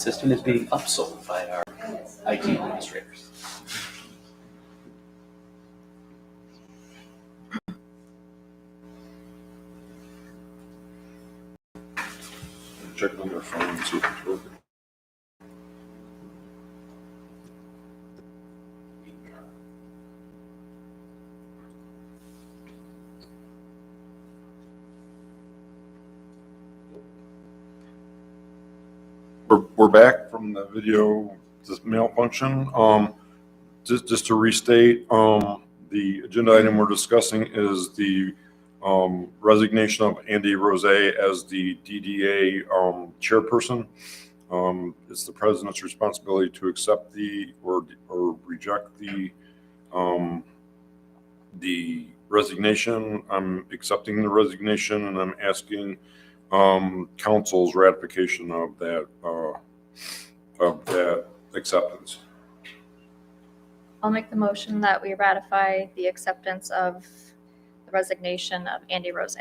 system is being upsold by our IT administrators. Check on their phone and see if it's working. We're back from the video malfunction. Just to restate, the agenda item we're discussing is the resignation of Andy Rose as the DDA chairperson. It's the president's responsibility to accept or reject the resignation. I'm accepting the resignation, and I'm asking council's ratification of that acceptance. I'll make the motion that we ratify the acceptance of the resignation of Andy Rose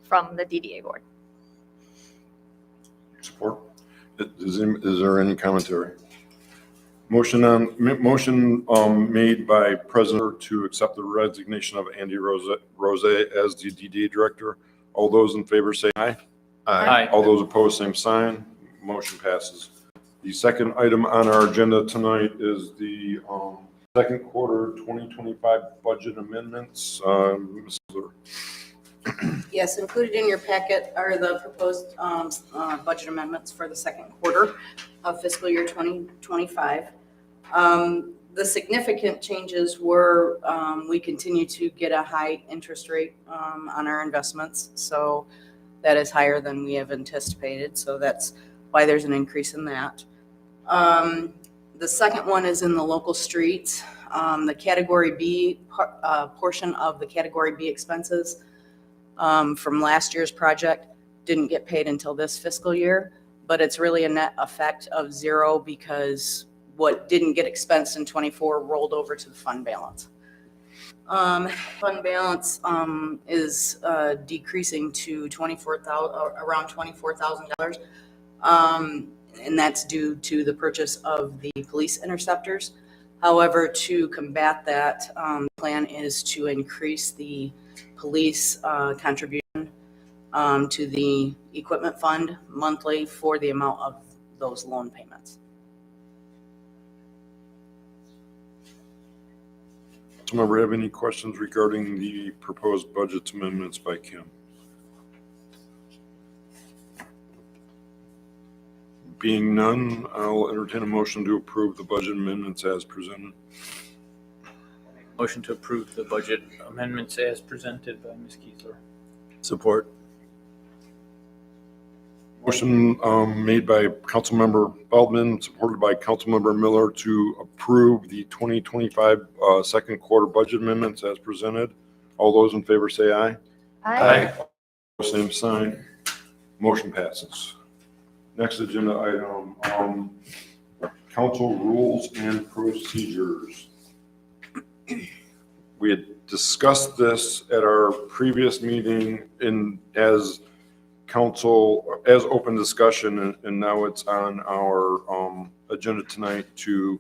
from the DDA board. Support. Is there any commentary? Motion made by President to accept the resignation of Andy Rose as the DDA director. All those in favor say aye. Aye. All those opposed, same sign. Motion passes. The second item on our agenda tonight is the second quarter 2025 budget amendments. Ms. Miller. Yes, included in your packet are the proposed budget amendments for the second quarter of fiscal year 2025. The significant changes were we continue to get a high interest rate on our investments, so that is higher than we have anticipated, so that's why there's an increase in that. The second one is in the local streets. The Category B portion of the Category B expenses from last year's project didn't get paid until this fiscal year, but it's really a net effect of zero because what didn't get expensed in 24 rolled over to the fund balance. Fund balance is decreasing to around $24,000, and that's due to the purchase of the police interceptors. However, to combat that, the plan is to increase the police contribution to the equipment fund monthly for the amount of those loan payments. Member, have any questions regarding the proposed budget amendments by Kim? Being none, I'll entertain a motion to approve the budget amendments as presented. Motion to approve the budget amendments as presented by Ms. Kiesler. Support. Motion made by Councilmember Feldman, supported by Councilmember Miller to approve the 2025 second quarter budget amendments as presented. All those in favor say aye. Aye. Same sign. Motion passes. Next agenda item, council rules and procedures. We had discussed this at our previous meeting as open discussion, and now it's on our agenda tonight to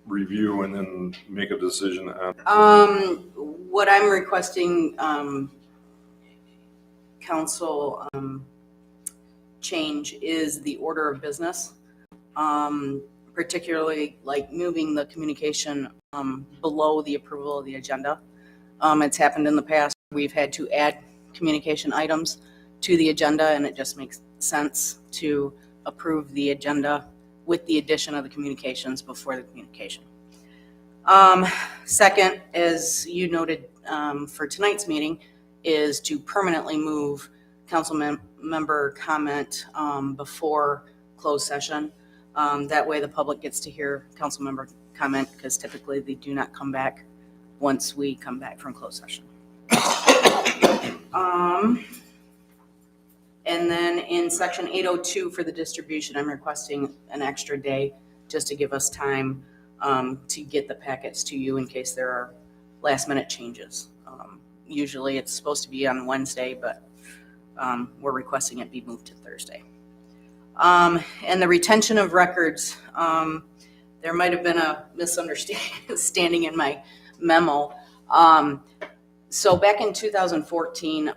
review and then make a decision on. What I'm requesting council change is the order of business, particularly like moving the communication below the approval of the agenda. It's happened in the past. We've had to add communication items to the agenda, and it just makes sense to approve the agenda with the addition of the communications before the communication. Second, as you noted for tonight's meeting, is to permanently move council member comment before closed session. That way the public gets to hear council member comment, because typically they do not come back once we come back from closed session. And then in section 802 for the distribution, I'm requesting an extra day just to give us time to get the packets to you in case there are last minute changes. Usually it's supposed to be on Wednesday, but we're requesting it be moved to Thursday. And the retention of records, there might have been a misunderstanding in my memo. So back in 2014,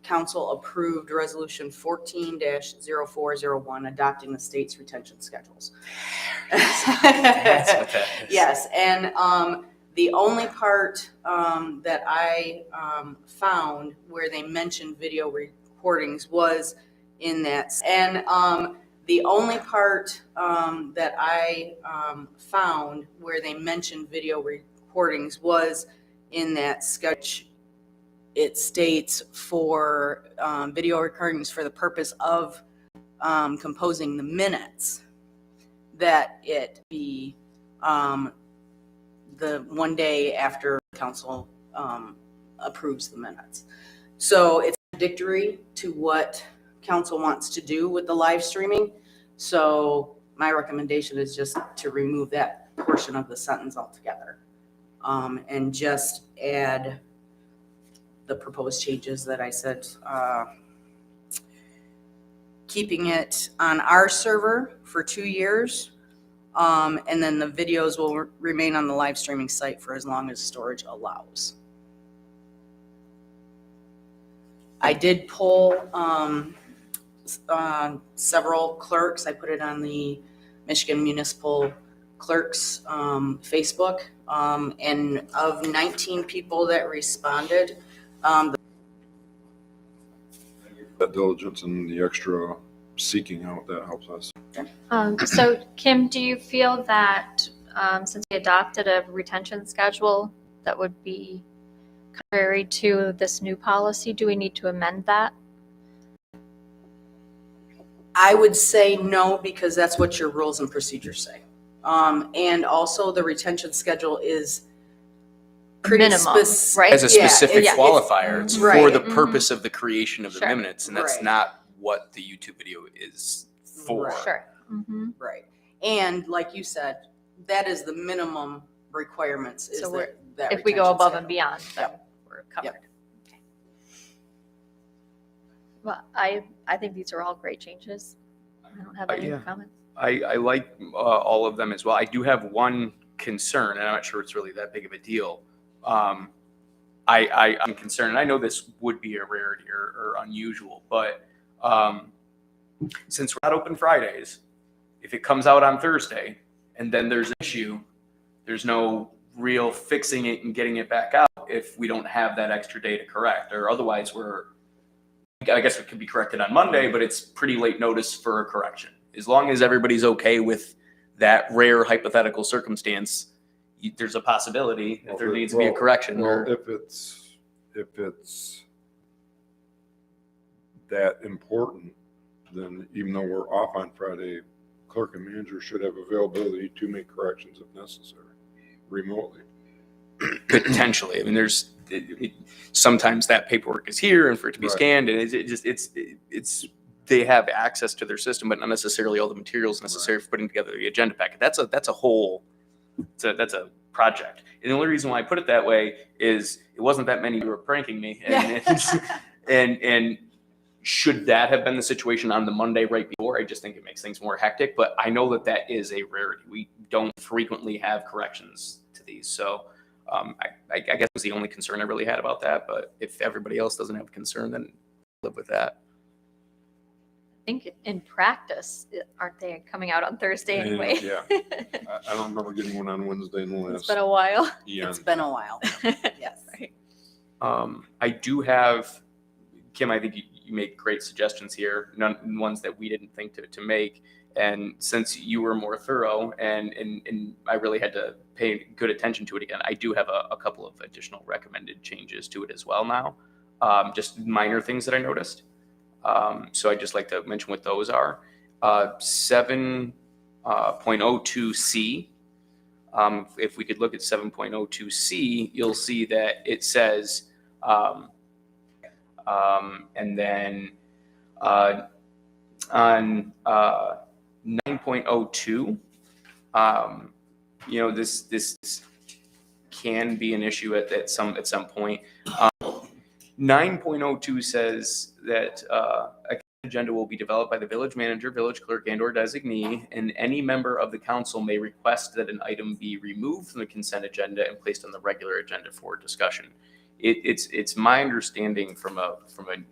council approved resolution 14-0401, adopting the state's retention schedules. That's what that is. Yes, and the only part that I found where they mentioned video recordings was in that. And the only part that I found where they mentioned video recordings was in that sketch. It states for video recordings for the purpose of composing the minutes, that it be the one day after council approves the minutes. So it's contradictory to what council wants to do with the live streaming. So my recommendation is just to remove that portion of the sentence altogether, and just add the proposed changes that I said, keeping it on our server for 2 years, and then the videos will remain on the live streaming site for as long as storage allows. I did pull several clerks. I put it on the Michigan Municipal Clerks Facebook, and of 19 people that responded, That diligence and the extra seeking out, that helps us. So Kim, do you feel that since we adopted a retention schedule that would be contrary to this new policy, do we need to amend that? I would say no, because that's what your rules and procedures say. And also the retention schedule is pretty Minimum, specific. right? As a specific it's- qualifier, it's Right. for the Mhm. purpose of the creation of the Sure. minutes, and that's Right. not what the YouTube video is for. Right. Sure. Mm-hmm. Right. And like you said, that is the minimum requirements. Is So that If we go retention above and schedule. beyond, then we're covered. Okay. Well, I think these are all great changes. I don't have any Yeah. comments. I like all of them as well. I do have one concern, and I'm not sure it's really that big of a deal. I'm concerned, and I know this would be a rarity or unusual, but since we're not open Fridays, if it comes out on Thursday and then there's an issue, there's no real fixing it and getting it back out if we don't have that extra day to correct, or otherwise I guess it could be corrected on Monday, but it's pretty late notice for a correction. As long as everybody's okay with that rare hypothetical circumstance, there's a possibility that there needs to be a correction. Well, if it's that important, then even though we're off on Friday, clerk and manager should have availability to make corrections if necessary, remotely. Potentially, I mean, sometimes that paperwork is here and for it to be Right. scanned, and it's they have access to their system, but not necessarily all the materials necessary for putting together the agenda packet. That's a project. And the only reason why I put it that way is it wasn't that many who were pranking me, and should that have been the situation on the Monday right before, I just think it makes things more hectic. But I know that is a rarity. We don't frequently have corrections to these, so. I guess that was the only concern I really had about that, but if everybody else doesn't have a concern, then live with that. I think in practice, aren't they coming out on Thursday anyway? Yeah. I don't remember getting one on Wednesday in the It's last. been a while. eon. It's been a while. Yes. Right. I do have, Kim, I think you made great suggestions here, ones that we didn't think to make. And since you were more thorough and I really had to pay good attention to it again, I do have a couple of additional recommended changes to it as well now. Just minor things that I noticed. So I'd just like to mention what those are. 7.02C. If we could look at 7.02C, you'll see that it says, and then on 9.02, this can be an issue at some point. 9.02 says that a agenda will be developed by the village manager, village clerk, and/or designee, and any member of the council may request that an item be removed from the consent agenda and placed on the regular agenda for discussion. It's my understanding from a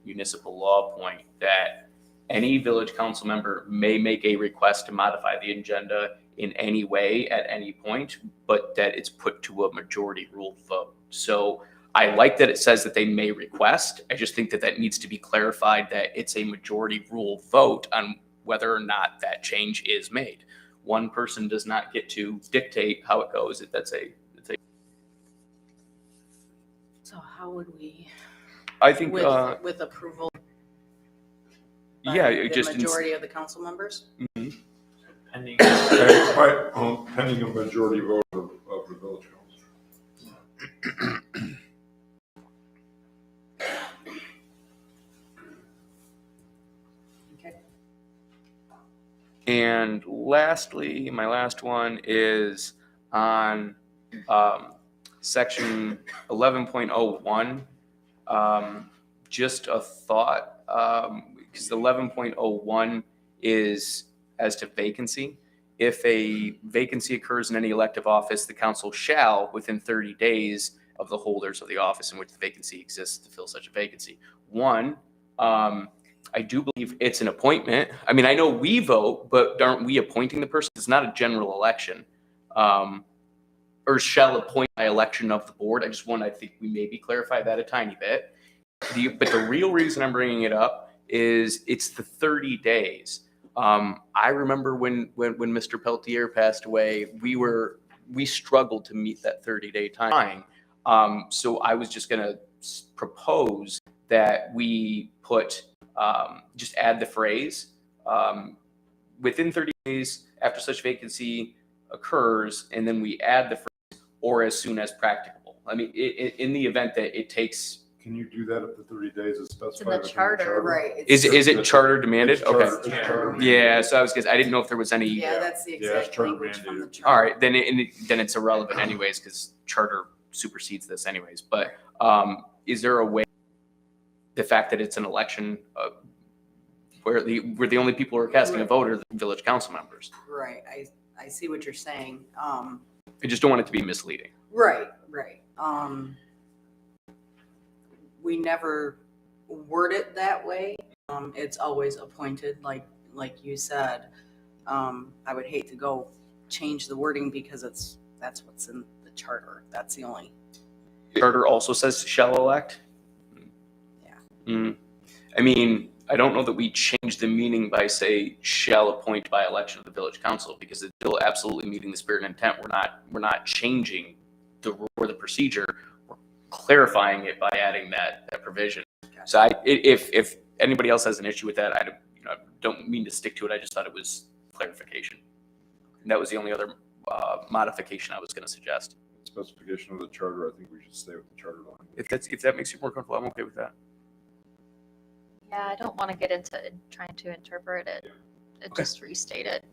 municipal law point that any village council member may make a request to modify the agenda in any way at any point, but that it's put to a majority rule vote. So I like that it says that they may request. I just think that that needs to be clarified, that it's a majority rule vote on whether or not that change is made. One person does not get to dictate how it goes. So how would we, I think, with approval? by yeah, the it just majority of the council members? Pending. Pending a majority vote of the village council. Okay. And lastly, my last one is on section 11.01. Just a thought, because 11.01 is as to vacancy. If a vacancy occurs in any elective office, the council shall, within 30 days of the holders of the office in which the vacancy exists, to fill such a vacancy. One, I do believe it's an appointment. I mean, I know we vote, but aren't we appointing the person? It's not a general election. Or shall appoint by election of the board. I think we maybe clarify that a tiny bit. But the real reason I'm bringing it up is it's the 30 days. I remember when Mr. Peltier passed away, we struggled to meet that 30-day time. So I was just going to propose that we put, just add the phrase, within 30 days after such vacancy occurs, and then we add the phrase, or as soon as practicable. I mean, in the event that it takes. Can you do that if the 30 days is specified? It's in the within charter. Right. Is it charter demanded? It's charter- Okay. it's charter Yeah, so I didn't know if there was any. Yeah, that's the Yeah, it's exact charter language from the mandated. charter. All right, then it's irrelevant anyways, because charter supersedes this anyways. But is there a way, the fact that it's an election, where the only people who are casting a vote are the village council members? Right, I see what you're saying. I just don't want it to be misleading. Right. We never word it that way. It's always appointed, like you said. I would hate to go change the wording because that's what's in the charter. That's the only. Charter also says shall elect. Yeah. I mean, I don't know that we change the meaning by say shall appoint by election of the village council, because it's still absolutely meeting the spirit and intent. We're not changing the rule or the procedure. We're clarifying it by adding that provision. So if anybody else has an issue with that, I don't mean to stick to it. I just thought it was clarification. And that was the only other modification I was going to suggest. Specification of the charter, I think we should stay with the charter language. If that makes you more comfortable, I'm okay with that. Yeah, I don't want to get into trying to interpret it. Okay. Just restate it.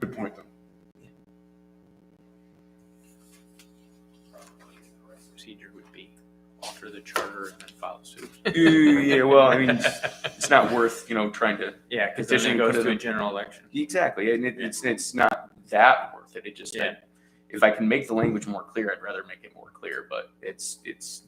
Good point, then. Procedure would be alter the charter and then file suit. Yeah, well, I mean, it's not worth trying to. Yeah, because then Petition it goes put it to a in- general election. Exactly, and it's not that worth it. It just Yeah. if I can make the language more clear, I'd rather make it more clear. But it's